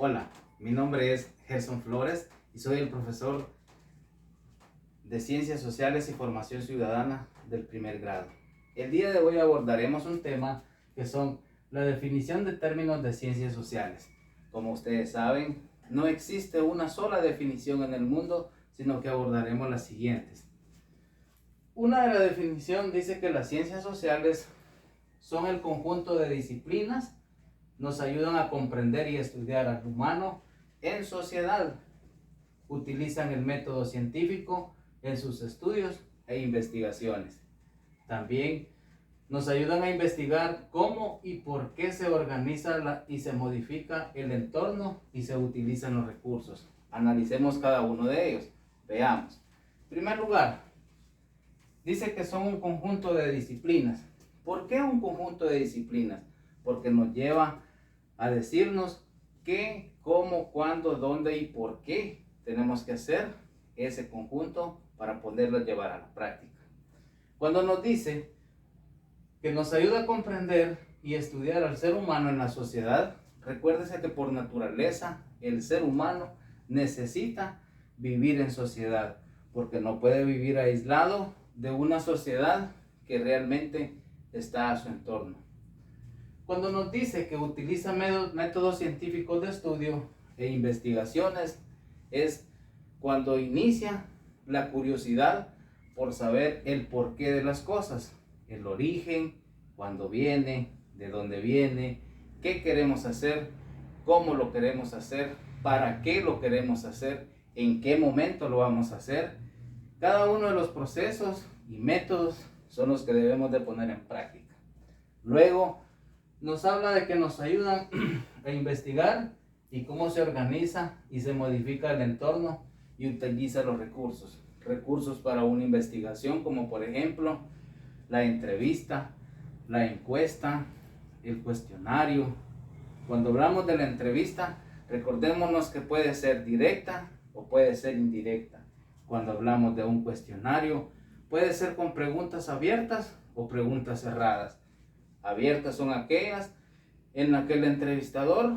Hola, mi nombre es Gerson Flores y soy el profesor de Ciencias Sociales y Formación Ciudadana del primer grado. El día de hoy abordaremos un tema que son la definición de términos de ciencias sociales. Como ustedes saben, no existe una sola definición en el mundo, sino que abordaremos las siguientes. Una de la definición dice que las ciencias sociales son el conjunto de disciplinas, nos ayudan a comprender y estudiar al humano en sociedad. Utilizan el método científico en sus estudios e investigaciones. También nos ayudan a investigar cómo y por qué se organiza y se modifica el entorno y se utilizan los recursos. Analicemos cada uno de ellos. Veamos. En primer lugar, dice que son un conjunto de disciplinas. ¿Por qué un conjunto de disciplinas? Porque nos lleva a decirnos qué, cómo, cuándo, dónde y por qué tenemos que hacer ese conjunto para poderlo llevar a la práctica. Cuando nos dice que nos ayuda a comprender y estudiar al ser humano en la sociedad, recuérdese que por naturaleza el ser humano necesita vivir en sociedad, porque no puede vivir aislado de una sociedad que realmente está a su entorno. Cuando nos dice que utiliza métodos científicos de estudio e investigaciones, es cuando inicia la curiosidad por saber el porqué de las cosas, el origen, cuándo viene, de dónde viene, qué queremos hacer, cómo lo queremos hacer, para qué lo queremos hacer, en qué momento lo vamos a hacer. Cada uno de los procesos y métodos son los que debemos de poner en práctica. Luego nos habla de que nos ayudan a investigar y cómo se organiza y se modifica el entorno y utiliza los recursos. Recursos para una investigación como por ejemplo la entrevista, la encuesta, el cuestionario. Cuando hablamos de la entrevista, recordémonos que puede ser directa o puede ser indirecta. Cuando hablamos de un cuestionario, puede ser con preguntas abiertas o preguntas cerradas. Abiertas son aquellas en las que el entrevistador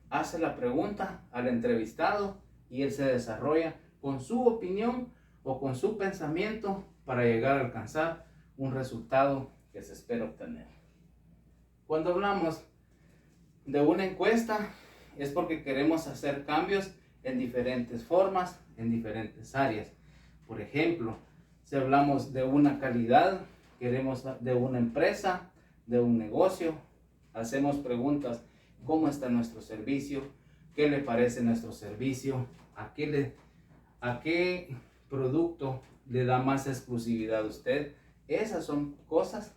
hace la pregunta al entrevistado y él se desarrolla con su opinión o con su pensamiento para llegar a alcanzar un resultado que se espera obtener. Cuando hablamos de una encuesta es porque queremos hacer cambios en diferentes formas, en diferentes áreas. Por ejemplo, si hablamos de una calidad, queremos de una empresa, de un negocio, hacemos preguntas: ¿cómo está nuestro servicio? ¿Qué le parece nuestro servicio? ¿A qué producto le da más exclusividad a usted? Esas son cosas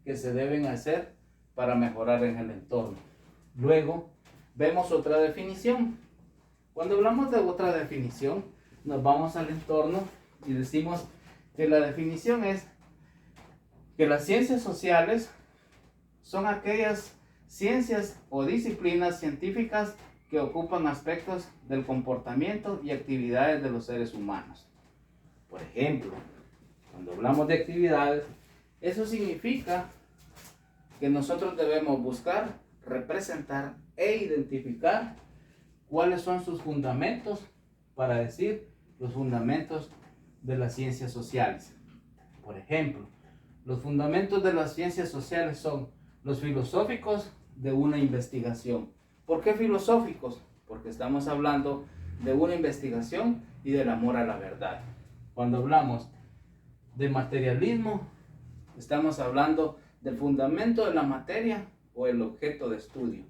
que se deben hacer para mejorar en el entorno. Luego vemos otra definición. Cuando hablamos de otra definición, nos vamos al entorno y decimos que la definición es que las ciencias sociales son aquellas ciencias o disciplinas científicas que ocupan aspectos del comportamiento y actividades de los seres humanos. Por ejemplo, cuando hablamos de actividades, eso significa que nosotros debemos buscar, representar e identificar cuáles son sus fundamentos, para decir los fundamentos de las ciencias sociales. Por ejemplo, los fundamentos de las ciencias sociales son los filosóficos de una investigación. ¿Por qué filosóficos? Porque estamos hablando de una investigación y del amor a la verdad. Cuando hablamos de materialismo, estamos hablando del fundamento de la materia o el objeto de estudio.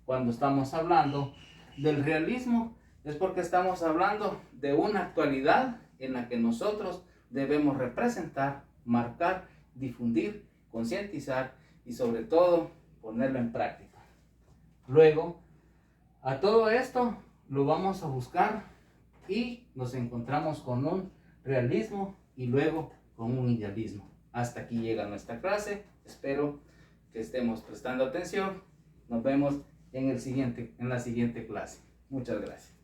Cuando estamos hablando del realismo, es porque estamos hablando de una actualidad en la que nosotros debemos representar, marcar, difundir, concientizar y sobre todo ponerlo en práctica. Luego, a todo esto lo vamos a buscar y nos encontramos con un realismo y luego con un idealismo. Hasta aquí llega nuestra clase. Espero que estemos prestando atención. Nos vemos en la siguiente clase. Muchas gracias.